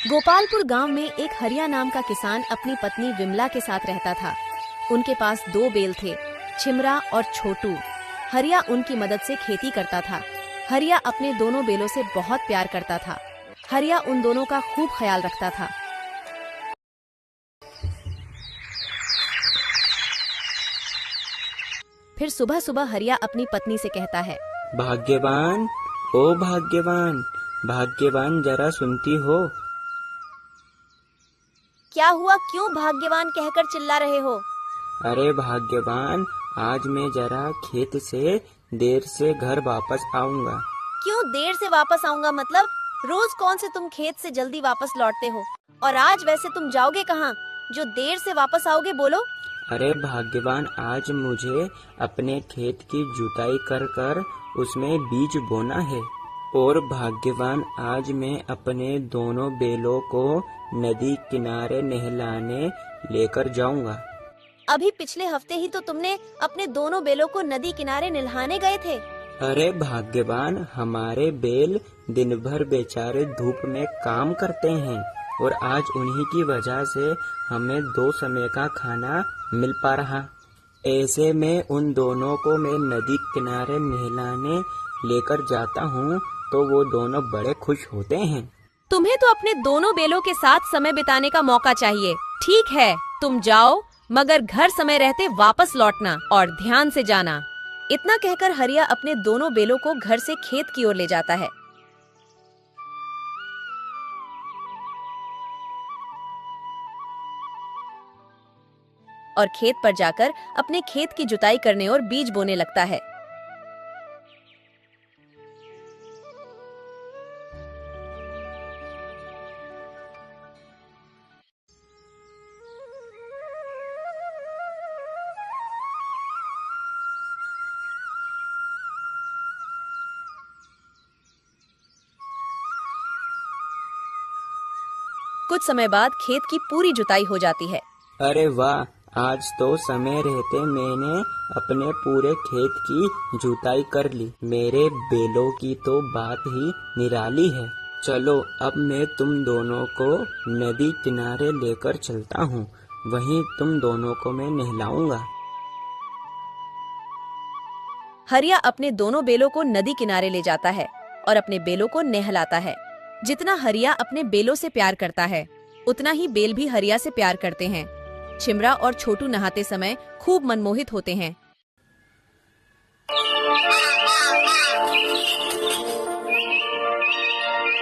गोपालपुर गांव में एक हरिया नाम का किसान अपनी पत्नी विमला के साथ रहता था। उनके पास 2 बैल थे, छिमरा और छोटू। हरिया उनकी मदद से खेती करता था। हरिया अपने दोनों बैलों से बहुत प्यार करता था। हरिया उन दोनों का खूब ख्याल रखता था। फिर सुबह सुबह हरिया अपनी पत्नी से कहता है, भाग्यवान, ओ भाग्यवान, भाग्यवान जरा सुनती हो? क्या हुआ? क्यों भाग्यवान कहकर चिल्ला रहे हो? अरे भाग्यवान, आज मैं जरा खेत से देर से घर वापस आऊंगा। क्यों देर से वापस आऊंगा? मतलब रोज कौन से तुम खेत से जल्दी वापस लौटते हो, और आज वैसे तुम जाओगे कहाँ जो देर से वापस आओगे? बोलो। अरे भाग्यवान, आज मुझे अपने खेत की जुताई कर कर उसमें बीज बोना है। और भाग्यवान, आज मैं अपने दोनों बैलों को नदी किनारे नहलाने लेकर जाऊंगा। अभी पिछले हफ्ते ही तो तुमने अपने दोनों बैलों को नदी किनारे नहलाने गए थे। अरे भाग्यवान, हमारे बैल दिन भर बेचारे धूप में काम करते हैं और आज उन्हीं की वजह से हमें 2 समय का खाना मिल पा रहा। ऐसे में उन दोनों को मैं नदी किनारे नहलाने लेकर जाता हूँ तो वो दोनों बड़े खुश होते हैं। तुम्हें तो अपने दोनों बैलों के साथ समय बिताने का मौका चाहिए। ठीक है, तुम जाओ, मगर घर समय रहते वापस लौटना और ध्यान से जाना। इतना कहकर हरिया अपने दोनों बैलों को घर से खेत की ओर ले जाता है। और खेत पर जाकर अपने खेत की जुताई करने और बीज बोने लगता है। कुछ समय बाद खेत की पूरी जुताई हो जाती है। अरे वाह, आज तो समय रहते मैंने अपने पूरे खेत की जुताई कर ली। मेरे बैलों की तो बात ही निराली है। चलो, अब मैं तुम दोनों को नदी किनारे लेकर चलता हूँ। वहीं तुम दोनों को मैं नहलाऊंगा। हरिया अपने दोनों बैलों को नदी किनारे ले जाता है और अपने बैलों को नहलाता है। जितना हरिया अपने बैलों से प्यार करता है, उतना ही बैल भी हरिया से प्यार करते हैं। छिमरा और छोटू नहाते समय खूब मनमोहित होते हैं।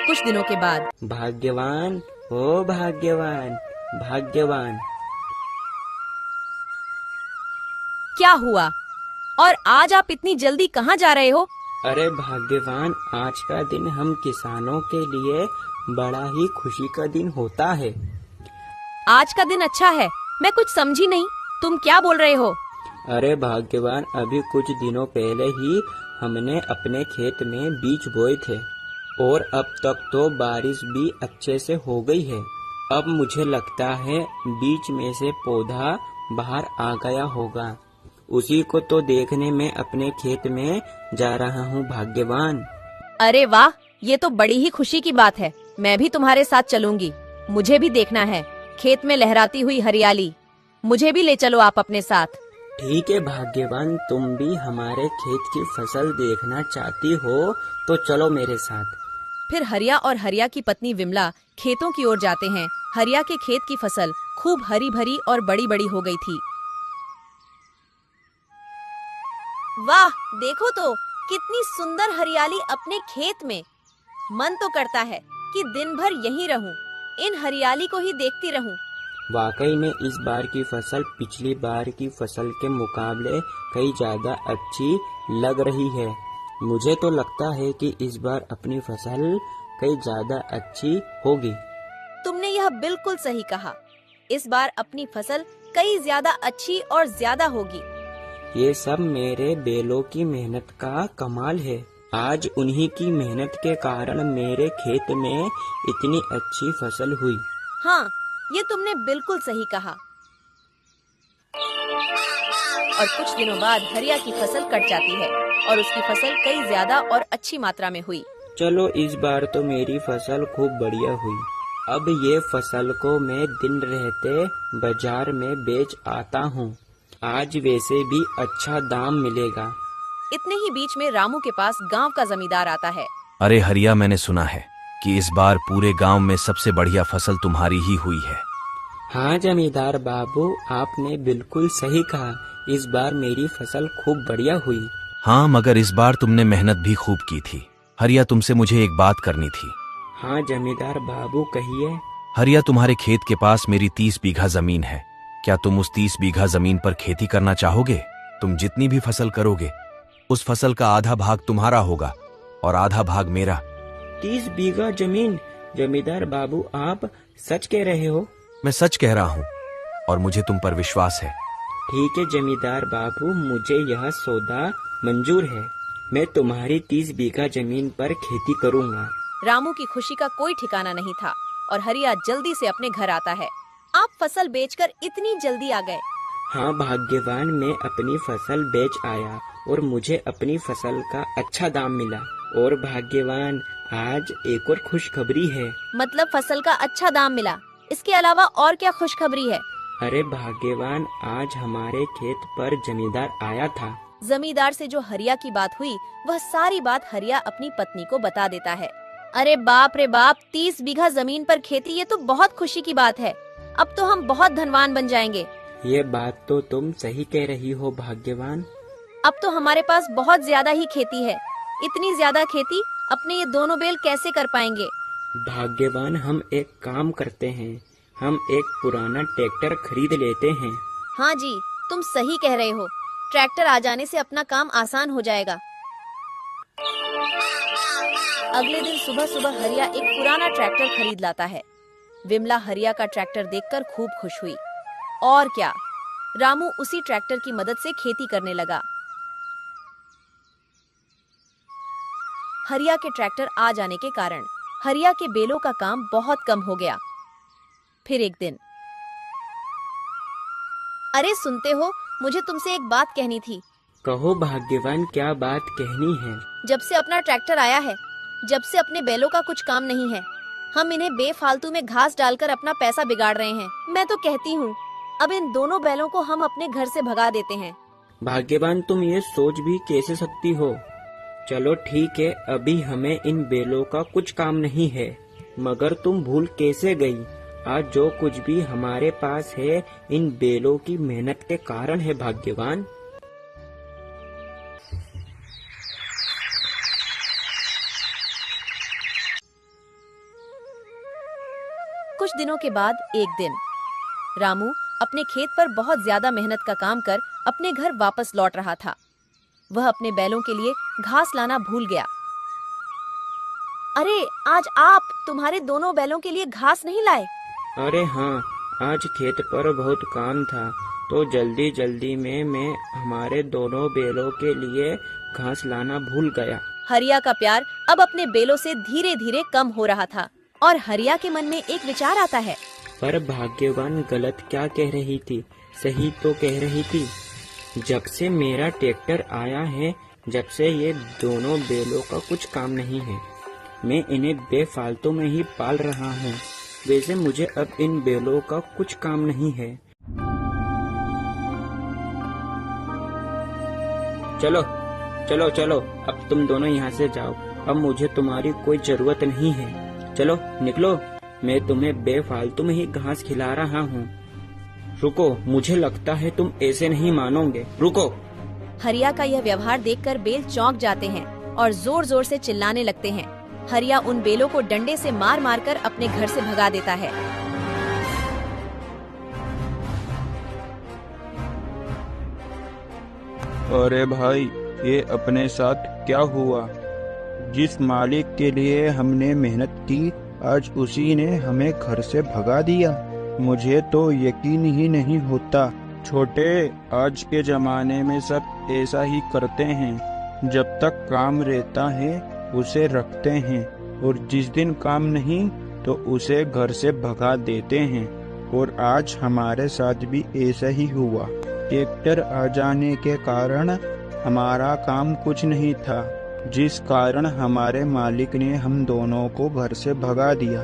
कुछ दिनों के बाद, भाग्यवान, ओ भाग्यवान, भाग्यवान। क्या हुआ? और आज आप इतनी जल्दी कहाँ जा रहे हो? अरे भाग्यवान, आज का दिन हम किसानों के लिए बड़ा ही खुशी का दिन होता है। आज का दिन अच्छा है? मैं कुछ समझी नहीं, तुम क्या बोल रहे हो? अरे भाग्यवान, अभी कुछ दिनों पहले ही हमने अपने खेत में बीज बोए थे और अब तक तो बारिश भी अच्छे से हो गई है। अब मुझे लगता है बीच में से पौधा बाहर आ गया होगा। उसी को तो देखने में अपने खेत में जा रहा हूँ भाग्यवान। अरे वाह, ये तो बड़ी ही खुशी की बात है। मैं भी तुम्हारे साथ चलूंगी। मुझे भी देखना है खेत में लहराती हुई हरियाली। मुझे भी ले चलो आप अपने साथ। ठीक है भाग्यवान, तुम भी हमारे खेत की फसल देखना चाहती हो तो चलो मेरे साथ। फिर हरिया और हरिया की पत्नी विमला खेतों की ओर जाते हैं। हरिया के खेत की फसल खूब हरी भरी और बड़ी बड़ी हो गई थी। वाह, देखो तो कितनी सुंदर हरियाली अपने खेत में। मन तो करता है कि दिन भर यहीं रहूं, इन हरियाली को ही देखती रहूं। वाकई में इस बार की फसल पिछली बार की फसल के मुकाबले कई ज्यादा अच्छी लग रही है। मुझे तो लगता है कि इस बार अपनी फसल कई ज्यादा अच्छी होगी। तुमने यह बिल्कुल सही कहा। इस बार अपनी फसल कई ज्यादा अच्छी और ज्यादा होगी। ये सब मेरे बैलों की मेहनत का कमाल है। आज उन्हीं की मेहनत के कारण मेरे खेत में इतनी अच्छी फसल हुई। हाँ, ये तुमने बिल्कुल सही कहा। और कुछ दिनों बाद हरिया की फसल कट जाती है और उसकी फसल कई ज्यादा और अच्छी मात्रा में हुई। चलो, इस बार तो मेरी फसल खूब बढ़िया हुई। अब ये फसल को मैं दिन रहते बाजार में बेच आता हूँ। आज वैसे भी अच्छा दाम मिलेगा। इतने ही बीच में रामू के पास गांव का जमींदार आता है। अरे हरिया, मैंने सुना है कि इस बार पूरे गांव में सबसे बढ़िया फसल तुम्हारी ही हुई है। हाँ जमींदार बाबू, आपने बिल्कुल सही कहा। इस बार मेरी फसल खूब बढ़िया हुई। हाँ, मगर इस बार तुमने मेहनत भी खूब की थी। हरिया, तुमसे मुझे एक बात करनी थी। हाँ जमींदार बाबू, कहिए। हरिया, तुम्हारे खेत के पास मेरी 30 बीघा जमीन है। क्या तुम उस 30 बीघा जमीन पर खेती करना चाहोगे? तुम जितनी भी फसल करोगे उस फसल का आधा भाग तुम्हारा होगा और आधा भाग मेरा। 30 बीघा जमीन? जमींदार बाबू, आप सच कह रहे हो? मैं सच कह रहा हूँ और मुझे तुम पर विश्वास है। ठीक है जमींदार बाबू, मुझे यह सौदा मंजूर है। मैं तुम्हारी 30 बीघा जमीन पर खेती करूँगा। रामू की खुशी का कोई ठिकाना नहीं था और हरिया जल्दी से अपने घर आता है। आप फसल बेचकर इतनी जल्दी आ गए? हाँ भाग्यवान, मैं अपनी फसल बेच आया और मुझे अपनी फसल का अच्छा दाम मिला। और भाग्यवान, आज एक और खुशखबरी है। मतलब फसल का अच्छा दाम मिला, इसके अलावा और क्या खुशखबरी है? अरे भाग्यवान, आज हमारे खेत पर जमींदार आया था। जमींदार से जो हरिया की बात हुई वह सारी बात हरिया अपनी पत्नी को बता देता है। अरे बाप रे बाप, 30 बीघा जमीन पर खेती, ये तो बहुत खुशी की बात है। अब तो हम बहुत धनवान बन जाएंगे। ये बात तो तुम सही कह रही हो भाग्यवान। अब तो हमारे पास बहुत ज्यादा ही खेती है। इतनी ज्यादा खेती अपने ये दोनों बैल कैसे कर पाएंगे? भाग्यवान, हम एक काम करते हैं, हम एक पुराना ट्रैक्टर खरीद लेते हैं। हाँ जी, तुम सही कह रहे हो। ट्रैक्टर आ जाने से अपना काम आसान हो जाएगा। अगले दिन सुबह सुबह हरिया एक पुराना ट्रैक्टर खरीद लाता है। विमला हरिया का ट्रैक्टर देखकर खूब खुश हुई। और क्या, रामू उसी ट्रैक्टर की मदद से खेती करने लगा। हरिया के ट्रैक्टर आ जाने के कारण हरिया के बेलों का काम बहुत कम हो गया। फिर एक दिन, अरे सुनते हो, मुझे तुमसे एक बात कहनी थी। कहो भाग्यवान, क्या बात कहनी है? जब से अपना ट्रैक्टर आया है, जब से अपने बैलों का कुछ काम नहीं है, हम इन्हें बेफालतू में घास डालकर अपना पैसा बिगाड़ रहे हैं। मैं तो कहती हूँ अब इन दोनों बैलों को हम अपने घर से भगा देते हैं। भाग्यवान, तुम ये सोच भी कैसे सकती हो? चलो ठीक है, अभी हमें इन बैलों का कुछ काम नहीं है, मगर तुम भूल कैसे गई? आज जो कुछ भी हमारे पास है इन बैलों की मेहनत के कारण है भाग्यवान। कुछ दिनों के बाद एक दिन रामू अपने खेत पर बहुत ज्यादा मेहनत का काम कर अपने घर वापस लौट रहा था। वह अपने बैलों के लिए घास लाना भूल गया। अरे आज आप तुम्हारे दोनों बैलों के लिए घास नहीं लाए? अरे हाँ, आज खेत पर बहुत काम था तो जल्दी जल्दी में मैं हमारे दोनों बैलों के लिए घास लाना भूल गया। हरिया का प्यार अब अपने बैलों से धीरे धीरे कम हो रहा था और हरिया के मन में एक विचार आता है। पर भाग्यवान गलत क्या कह रही थी, सही तो कह रही थी। जब से मेरा ट्रैक्टर आया है, जब से ये दोनों बैलों का कुछ काम नहीं है, मैं इन्हें बेफालतू में ही पाल रहा हूँ। वैसे मुझे अब इन बैलों का कुछ काम नहीं है। चलो चलो चलो, अब तुम दोनों यहाँ से जाओ। अब मुझे तुम्हारी कोई जरूरत नहीं है। चलो निकलो, मैं तुम्हें बेफालतू में ही घास खिला रहा हूँ। रुको, मुझे लगता है तुम ऐसे नहीं मानोगे। रुको। हरिया का यह व्यवहार देखकर बैल चौंक जाते हैं और जोर जोर से चिल्लाने लगते हैं। हरिया उन बैलों को डंडे से मार मार कर अपने घर से भगा देता है। अरे भाई, ये अपने साथ क्या हुआ? जिस मालिक के लिए हमने मेहनत की, आज उसी ने हमें घर से भगा दिया। मुझे तो यकीन ही नहीं होता। छोटे, आज के जमाने में सब ऐसा ही करते हैं। जब तक काम रहता है उसे रखते हैं और जिस दिन काम नहीं तो उसे घर से भगा देते हैं। और आज हमारे साथ भी ऐसा ही हुआ। ट्रैक्टर आ जाने के कारण हमारा काम कुछ नहीं था, जिस कारण हमारे मालिक ने हम दोनों को घर से भगा दिया।